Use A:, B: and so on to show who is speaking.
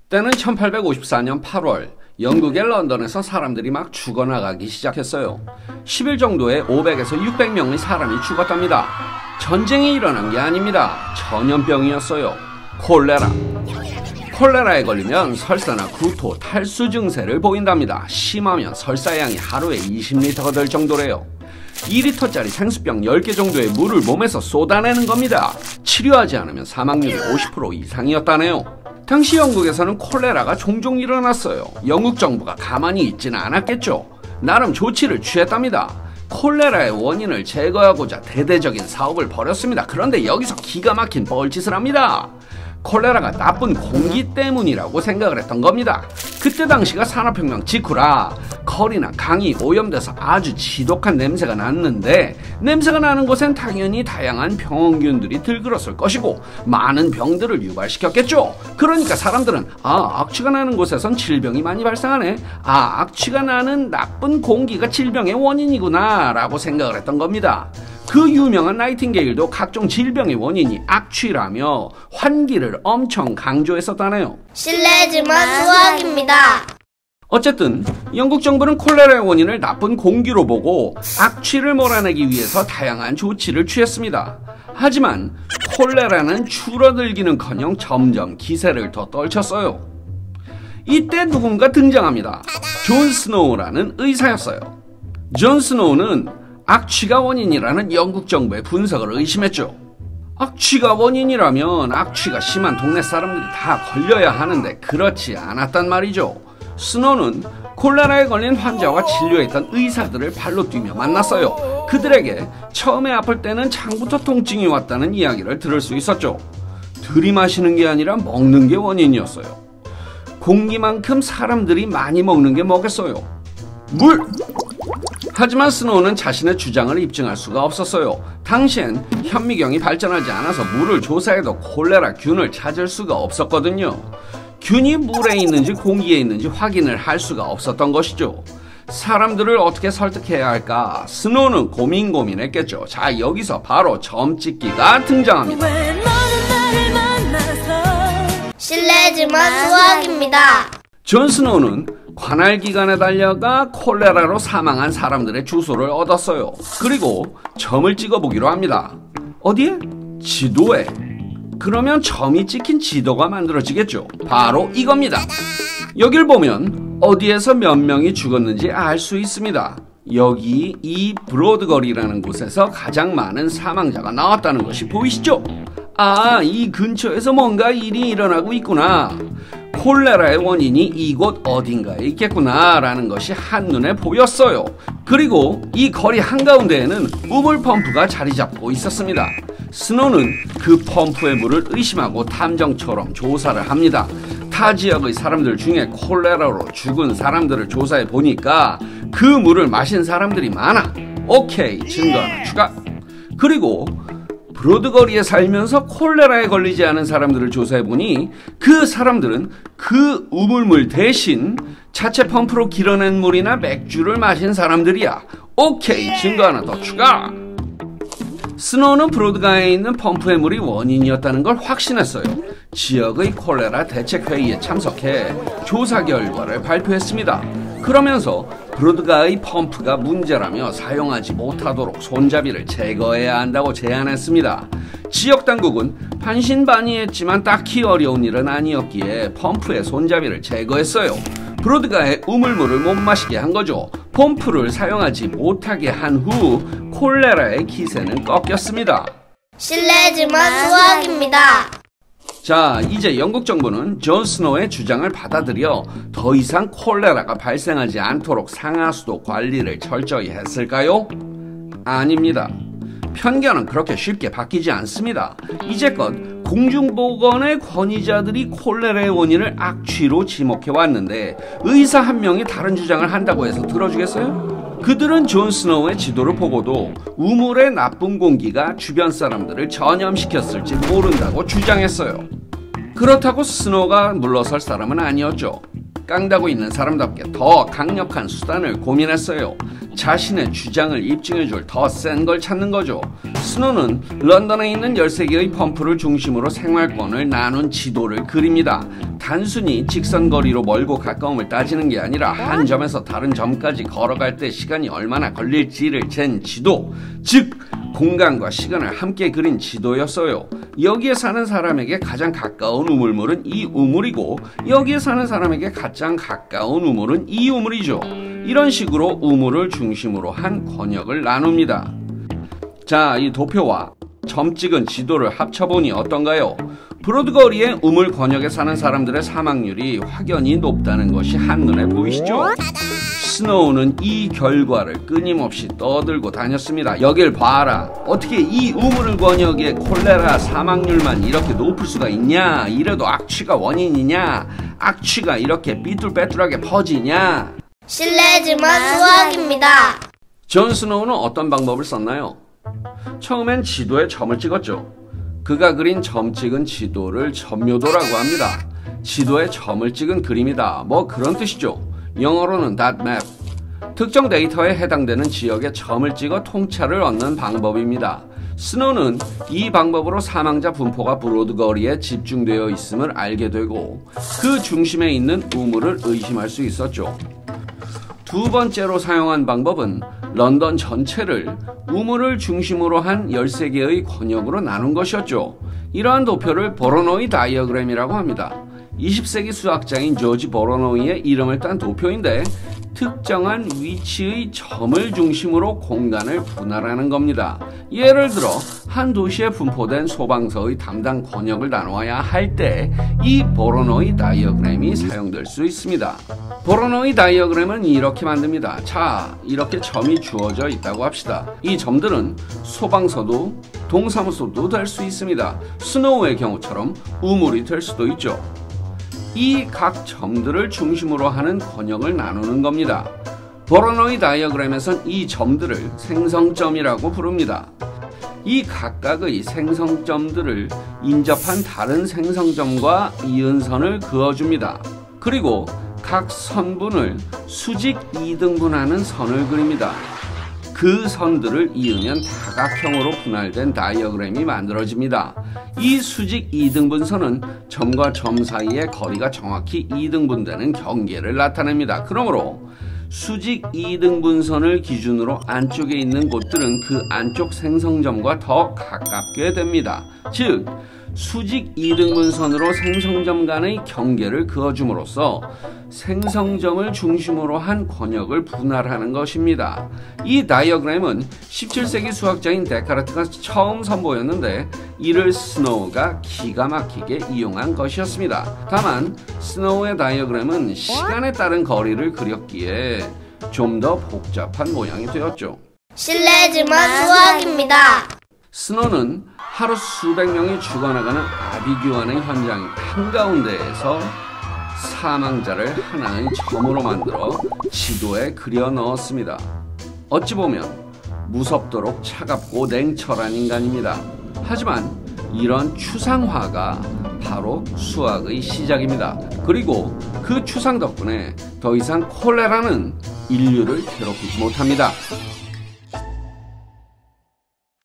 A: 때는 1854년 8월 영국의 런던에서 사람들이 막 죽어나가기 시작했어요. 10일 정도에 500에서 600명의 사람이 죽었답니다. 전쟁이 일어난 게 아닙니다. 전염병이었어요. 콜레라. 콜레라에 걸리면 설사나 구토, 탈수 증세를 보인답니다. 심하면 설사량이 하루에 20리터가 될 정도래요. 2리터짜리 생수병 10개 정도의 물을 몸에서 쏟아내는 겁니다. 치료하지 않으면 사망률이 50% 이상이었다네요. 당시 영국에서는 콜레라가 종종 일어났어요. 영국 정부가 가만히 있지는 않았겠죠. 나름 조치를 취했답니다. 콜레라의 원인을 제거하고자 대대적인 사업을 벌였습니다. 그런데 여기서 기가 막힌 뻘짓을 합니다. 콜레라가 나쁜 공기 때문이라고 생각을 했던 겁니다. 그때 당시가 산업혁명 직후라 거리나 강이 오염돼서 아주 지독한 냄새가 났는데, 냄새가 나는 곳엔 당연히 다양한 병원균들이 들끓었을 것이고 많은 병들을 유발시켰겠죠. 그러니까 사람들은 악취가 나는 곳에선 질병이 많이 발생하네, 악취가 나는 나쁜 공기가 질병의 원인이구나 라고 생각을 했던 겁니다. 그 유명한 나이팅게일도 각종 질병의 원인이 악취라며 환기를 엄청 강조했었다네요.
B: 실례지만 수학입니다.
A: 어쨌든 영국 정부는 콜레라의 원인을 나쁜 공기로 보고 악취를 몰아내기 위해서 다양한 조치를 취했습니다. 하지만 콜레라는 줄어들기는커녕 점점 기세를 더 떨쳤어요. 이때 누군가 등장합니다. 존 스노우라는 의사였어요. 존 스노우는 악취가 원인이라는 영국 정부의 분석을 의심했죠. 악취가 원인이라면 악취가 심한 동네 사람들이 다 걸려야 하는데 그렇지 않았단 말이죠. 스노우는 콜레라에 걸린 환자와 진료했던 의사들을 발로 뛰며 만났어요. 그들에게 처음에 아플 때는 장부터 통증이 왔다는 이야기를 들을 수 있었죠. 들이마시는 게 아니라 먹는 게 원인이었어요. 공기만큼 사람들이 많이 먹는 게 뭐겠어요? 물! 하지만 스노우는 자신의 주장을 입증할 수가 없었어요. 당시엔 현미경이 발전하지 않아서 물을 조사해도 콜레라 균을 찾을 수가 없었거든요. 균이 물에 있는지 공기에 있는지 확인을 할 수가 없었던 것이죠. 사람들을 어떻게 설득해야 할까? 스노우는 고민했겠죠. 자, 여기서 바로 점찍기가 등장합니다.
B: 실례지만 수학입니다.
A: 존 스노우는 관할기관에 달려가 콜레라로 사망한 사람들의 주소를 얻었어요. 그리고 점을 찍어보기로 합니다. 어디에? 지도에. 그러면 점이 찍힌 지도가 만들어지겠죠. 바로 이겁니다. 여길 보면 어디에서 몇 명이 죽었는지 알 수 있습니다. 여기 이 브로드거리라는 곳에서 가장 많은 사망자가 나왔다는 것이 보이시죠? 이 근처에서 뭔가 일이 일어나고 있구나. 콜레라의 원인이 이곳 어딘가에 있겠구나 라는 것이 한눈에 보였어요. 그리고 이 거리 한가운데에는 우물 펌프가 자리 잡고 있었습니다. 스노우는 그 펌프의 물을 의심하고 탐정처럼 조사를 합니다. 타 지역의 사람들 중에 콜레라로 죽은 사람들을 조사해 보니까 그 물을 마신 사람들이 많아. 오케이, 증거 하나 추가. 그리고 브로드거리에 살면서 콜레라에 걸리지 않은 사람들을 조사해보니 그 사람들은 그 우물물 대신 자체 펌프로 길어낸 물이나 맥주를 마신 사람들이야. 오케이, 증거 하나 더 추가. 스노우는 브로드가에 있는 펌프의 물이 원인이었다는 걸 확신했어요. 지역의 콜레라 대책회의에 참석해 조사 결과를 발표했습니다. 그러면서 브로드가의 펌프가 문제라며 사용하지 못하도록 손잡이를 제거해야 한다고 제안했습니다. 지역 당국은 반신반의했지만 딱히 어려운 일은 아니었기에 펌프의 손잡이를 제거했어요. 브로드가의 우물물을 못 마시게 한 거죠. 펌프를 사용하지 못하게 한 후 콜레라의 기세는 꺾였습니다.
B: 실례지만 수학입니다.
A: 자, 이제 영국 정부는 존 스노우의 주장을 받아들여 더 이상 콜레라가 발생하지 않도록 상하수도 관리를 철저히 했을까요? 아닙니다. 편견은 그렇게 쉽게 바뀌지 않습니다. 이제껏 공중보건의 권위자들이 콜레라의 원인을 악취로 지목해왔는데 의사 한 명이 다른 주장을 한다고 해서 들어주겠어요? 그들은 존 스노우의 지도를 보고도 우물의 나쁜 공기가 주변 사람들을 전염시켰을지 모른다고 주장했어요. 그렇다고 스노우가 물러설 사람은 아니었죠. 깡다구 있는 사람답게 더 강력한 수단을 고민했어요. 자신의 주장을 입증해줄 더 센 걸 찾는 거죠. 스노우는 런던에 있는 13개의 펌프를 중심으로 생활권을 나눈 지도를 그립니다. 단순히 직선거리로 멀고 가까움을 따지는 게 아니라 한 점에서 다른 점까지 걸어갈 때 시간이 얼마나 걸릴지를 잰 지도, 즉 공간과 시간을 함께 그린 지도였어요. 여기에 사는 사람에게 가장 가까운 우물물은 이 우물이고, 여기에 사는 사람에게 가장 가까운 우물은 이 우물이죠. 이런 식으로 우물을 중심으로 한 권역을 나눕니다. 자, 이 도표와 점 찍은 지도를 합쳐보니 어떤가요? 브로드거리의 우물 권역에 사는 사람들의 사망률이 확연히 높다는 것이 한눈에 보이시죠? 스노우는 이 결과를 끊임없이 떠들고 다녔습니다. 여길 봐라. 어떻게 이 우물 권역의 콜레라 사망률만 이렇게 높을 수가 있냐? 이래도 악취가 원인이냐? 악취가 이렇게 삐뚤빼뚤하게 퍼지냐?
B: 실례지만 수학입니다.
A: 존 스노우는 어떤 방법을 썼나요? 처음엔 지도에 점을 찍었죠. 그가 그린 점 찍은 지도를 점묘도라고 합니다. 지도에 점을 찍은 그림이다. 뭐 그런 뜻이죠. 영어로는 dot map. 특정 데이터에 해당되는 지역에 점을 찍어 통찰을 얻는 방법입니다. 스노우는 이 방법으로 사망자 분포가 브로드거리에 집중되어 있음을 알게 되고 그 중심에 있는 우물을 의심할 수 있었죠. 두 번째로 사용한 방법은 런던 전체를 우물을 중심으로 한 13개의 권역으로 나눈 것이었죠. 이러한 도표를 보로노이 다이어그램이라고 합니다. 20세기 수학자인 조지 보로노이의 이름을 딴 도표인데 특정한 위치의 점을 중심으로 공간을 분할하는 겁니다. 예를 들어 한 도시에 분포된 소방서의 담당 권역을 나누어야 할 때 이 보로노이 다이어그램이 사용될 수 있습니다. 보로노이 다이어그램은 이렇게 만듭니다. 자, 이렇게 점이 주어져 있다고 합시다. 이 점들은 소방서도 동사무소도 될 수 있습니다. 스노우의 경우처럼 우물이 될 수도 있죠. 이 각 점들을 중심으로 하는 권역을 나누는 겁니다. 보로노이 다이어그램에선 이 점들을 생성점이라고 부릅니다. 이 각각의 생성점들을 인접한 다른 생성점과 이은선을 그어줍니다. 그리고 각 선분을 수직 2등분하는 선을 그립니다. 그 선들을 이으면 다각형으로 분할된 다이어그램이 만들어집니다. 이 수직 2등분선은 점과 점 사이의 거리가 정확히 2등분되는 경계를 나타냅니다. 그러므로 수직 2등분선을 기준으로 안쪽에 있는 곳들은 그 안쪽 생성점과 더 가깝게 됩니다. 즉 수직 2등분선으로 생성점 간의 경계를 그어줌으로써 생성점을 중심으로 한 권역을 분할하는 것입니다. 이 다이어그램은 17세기 수학자인 데카르트가 처음 선보였는데 이를 스노우가 기가 막히게 이용한 것이었습니다. 다만 스노우의 다이어그램은 시간에 따른 거리를 그렸기에 좀 더 복잡한 모양이 되었죠.
B: 실례지만 수학입니다.
A: 스노우는 하루 수백 명이 죽어나가는 아비규환의 현장 한가운데에서 사망자를 하나의 점으로 만들어 지도에 그려 넣었습니다. 어찌 보면 무섭도록 차갑고 냉철한 인간입니다. 하지만 이런 추상화가 바로 수학의 시작입니다. 그리고 그 추상 덕분에 더 이상 콜레라는 인류를 괴롭히지 못합니다.